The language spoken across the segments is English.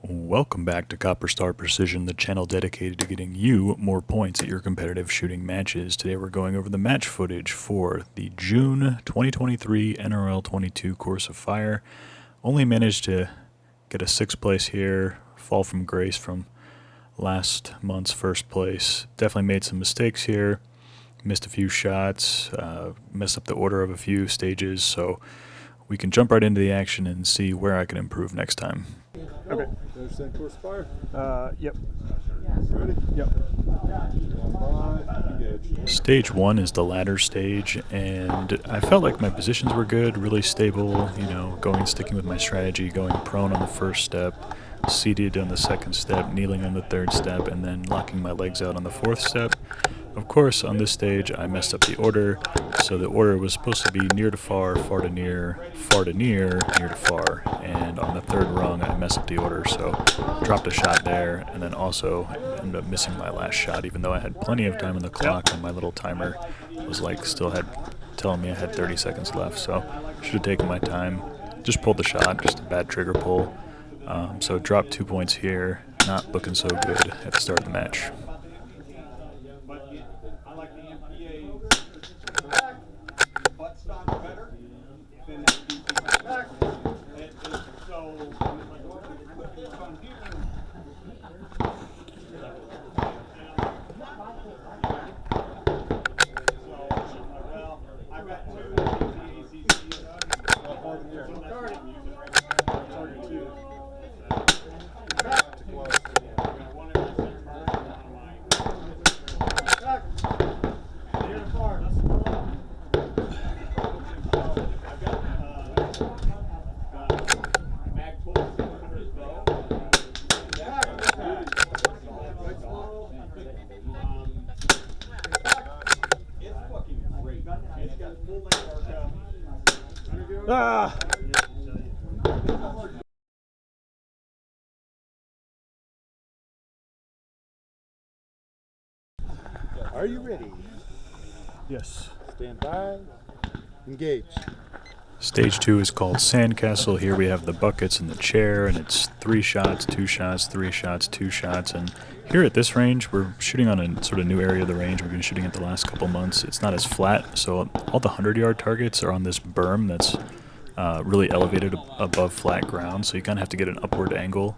Welcome back to Copper Star Precision, the channel dedicated to getting you more points at your competitive shooting matches. Today we're going over the match footage for the June 2023 NRL22 Course of Fire. Only managed to get a 6th place here, fall from grace from last month's 1st place. Definitely made some mistakes here, missed a few shots, messed up the order of a few stages, so we can jump right into the action and see where I can improve next time. Okay. You understand course of fire? Yep. Ready? Yep. Engage. Stage 1 is the ladder stage, and I felt like my positions were good, really stable, sticking with my strategy, going prone on the 1st step, seated on the 2nd step, kneeling on the 3rd step, and then locking my legs out on the 4th step. Of course, on this stage, I messed up the order, so the order was supposed to be near to far, far to near, far to near, near to far, and on the 3rd rung, I messed up the order, so dropped a shot there, and then also ended up missing my last shot, even though I had plenty of time on the clock, and my little timer was telling me I had 30 seconds left, so should have taken my time. Just pulled the shot, just a bad trigger pull, so dropped 2 points here, not looking so good at the start of the match. Ah! Are you ready? Yes. Stand by. Engage. Stage 2 is called Sandcastle. Here we have the buckets and the chair, and it's 3 shots, 2 shots, 3 shots, 2 shots. And here at this range, we're shooting on a sort of new area of the range. We've been shooting it the last couple months. It's not as flat, so all the 100-yard targets are on this berm that's really elevated above flat ground, so you kind of have to get an upward angle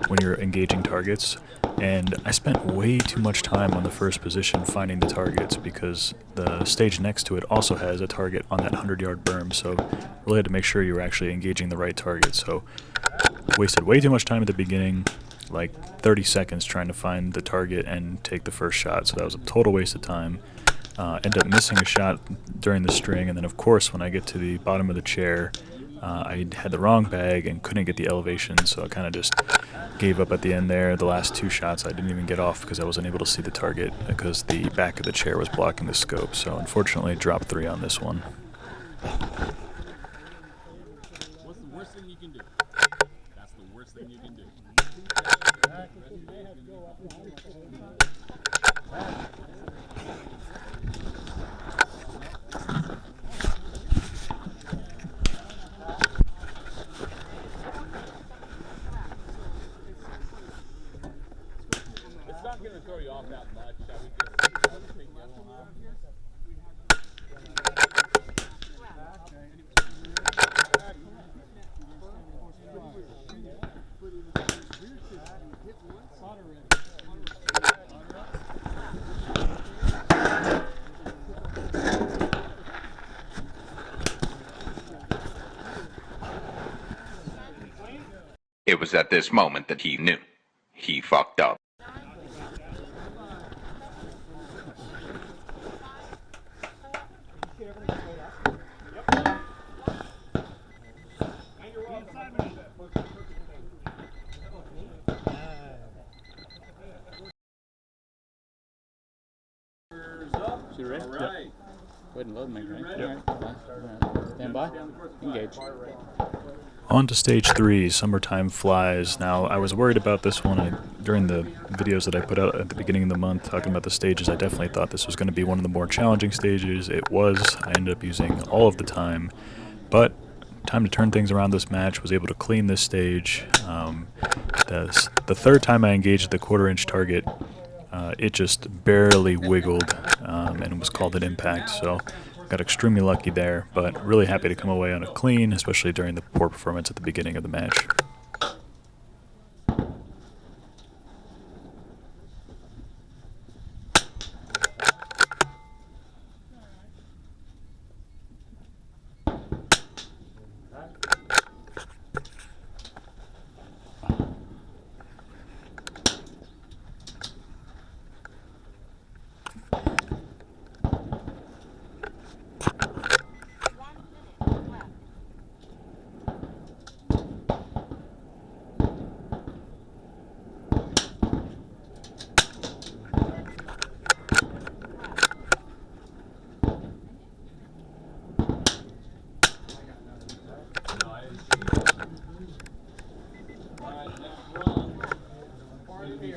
when you're engaging targets. And I spent way too much time on the 1st position finding the targets because the stage next to it also has a target on that 100-yard berm, so really had to make sure you were actually engaging the right target. So wasted way too much time at the beginning, like 30 seconds trying to find the target and take the 1st shot, so that was a total waste of time. Ended up missing a shot during the string, and then of course when I get to the bottom of the chair, I had the wrong bag and couldn't get the elevation, so I kind of just gave up at the end there. The last 2 shots I didn't even get off because I wasn't able to see the target because the back of the chair was blocking the scope, so unfortunately dropped 3 on this one. What's the worst thing you can do? That's the worst thing you can do. It's not going to throw you off that much. I would just think yes or no. It was at this moment that he knew. He fucked up. You ready? Yep. Go ahead and load make right? Yep. Alright. Stand by. Engage. On to stage 3, Summertime Flies. Now, I was worried about this one. During the videos that I put out at the beginning of the month talking about the stages, I definitely thought this was going to be one of the more challenging stages. It was. I ended up using all of the time, but time to turn things around this match. Was able to clean this stage. The third time I engaged the quarter-inch target, it just barely wiggled, and it was called an impact. So got extremely lucky there, but really happy to come away on a clean, especially during the poor performance at the beginning of the match.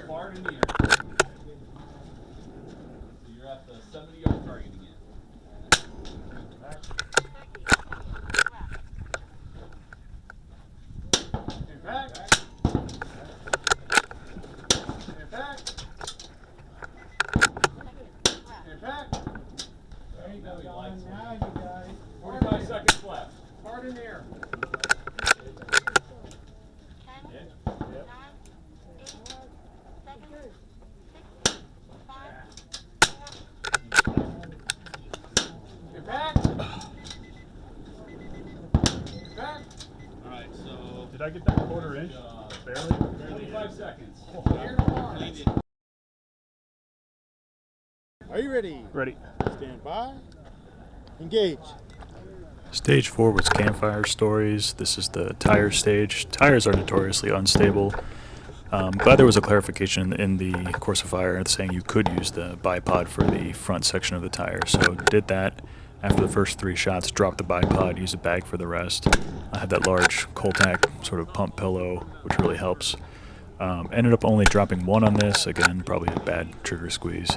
Far to near. So you're at the 70-yard target again. Impact. Impact. Impact. There you go. Now you got it. 45 seconds left. Hard in there. 10, 9, 8, 7, 6, 5, 4. Impact. Impact. All right, so did I get that quarter-inch? Barely? 25 seconds. Are you ready? Ready. Stand by. Engage. Stage 4 was Campfire Stories. This is the tire stage. Tires are notoriously unstable. Glad there was a clarification in the course of fire saying you could use the bipod for the front section of the tire. So did that. After the first 3 shots, dropped the bipod, used a bag for the rest. I had that large Coltac sort of pump pillow, which really helps. Ended up only dropping 1 on this. Again, probably a bad trigger squeeze.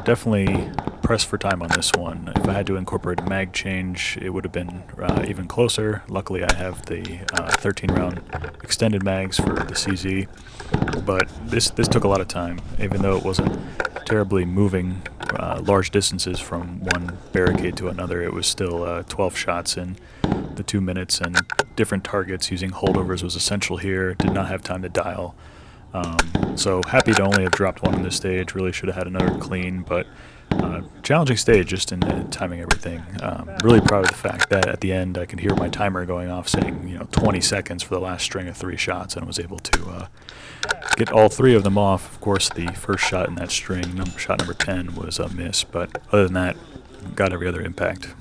Definitely pressed for time on this one. If I had to incorporate a mag change, it would have been even closer. Luckily, I have the 13-round extended mags for the CZ. But this took a lot of time, even though it wasn't terribly moving large distances from one barricade to another. It was still 12 shots in the 2 minutes, and different targets using holdovers was essential here. Did not have time to dial. So happy to only have dropped 1 on this stage. Really should have had another clean, but challenging stage just in timing everything. Really proud of the fact that at the end I could hear my timer going off saying 20 seconds for the last string of 3 shots, and was able to get all 3 of them off. Of course, the first shot in that string, shot number 10, was a miss, but other than that, got every other impact.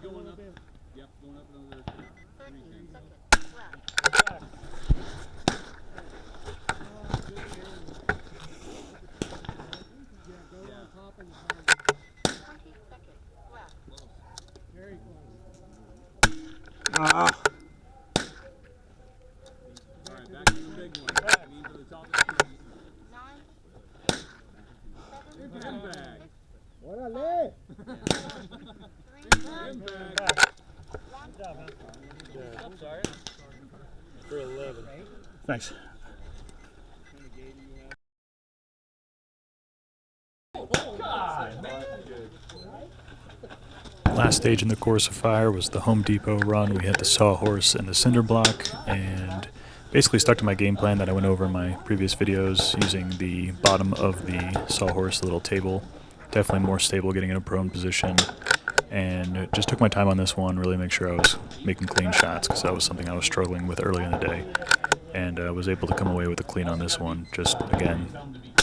Going up. Yep, going up another 3 Ah. All right, back to the big one. Aim for the top of the key. 9, 7, Impact. Órale. 3, Impact. 1. I'm sorry. For 11. Thanks. Last stage in the course of fire was the Home Depot run. We had the Sawhorse and the Cinder Block, and basically stuck to my game plan that I went over in my previous videos, using the bottom of the Sawhorse little table. Definitely more stable getting in a prone position, and just took my time on this one, really make sure I was making clean shots, because that was something I was struggling with early in the day, and was able to come away with a clean on this one. Just, again,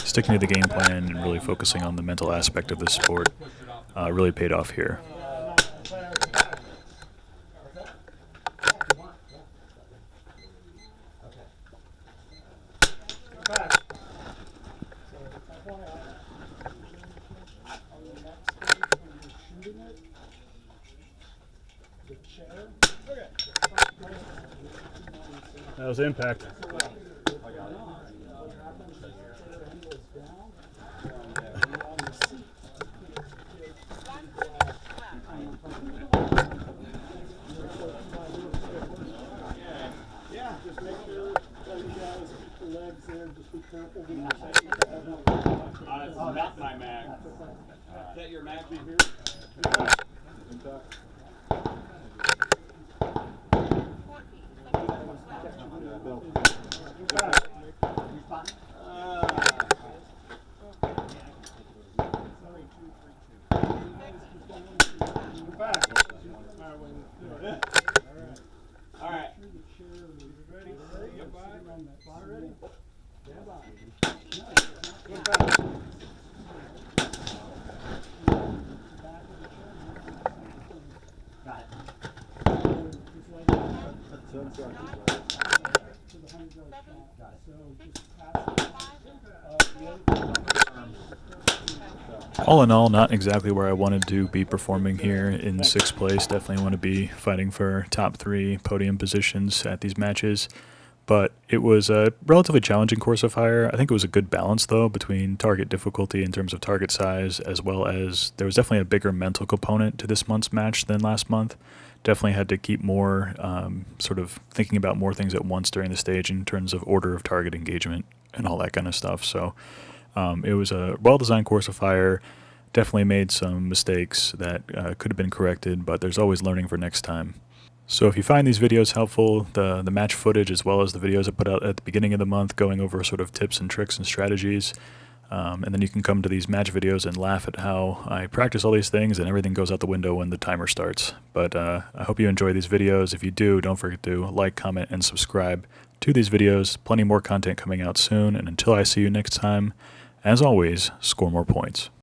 sticking to the game plan and really focusing on the mental aspect of this sport really paid off here. That was impact. Not my mag. Is that your mag here? All right. All in all, not exactly where I wanted to be performing here in 6th place. Definitely want to be fighting for top 3 podium positions at these matches. But it was a relatively challenging course of fire. I think it was a good balance, though, between target difficulty in terms of target size, as well as there was definitely a bigger mental component to this month's match than last month. Definitely had to keep more sort of thinking about more things at once during the stage in terms of order of target engagement and all that kind of stuff. So it was a well-designed course of fire. Definitely made some mistakes that could have been corrected, but there's always learning for next time. So if you find these videos helpful, the match footage as well as the videos I put out at the beginning of the month going over sort of tips and tricks and strategies, and then you can come to these match videos and laugh at how I practice all these things and everything goes out the window when the timer starts. But I hope you enjoy these videos. If you do, don't forget to like, comment, and subscribe to these videos. Plenty more content coming out soon, and until I see you next time, as always, score more points.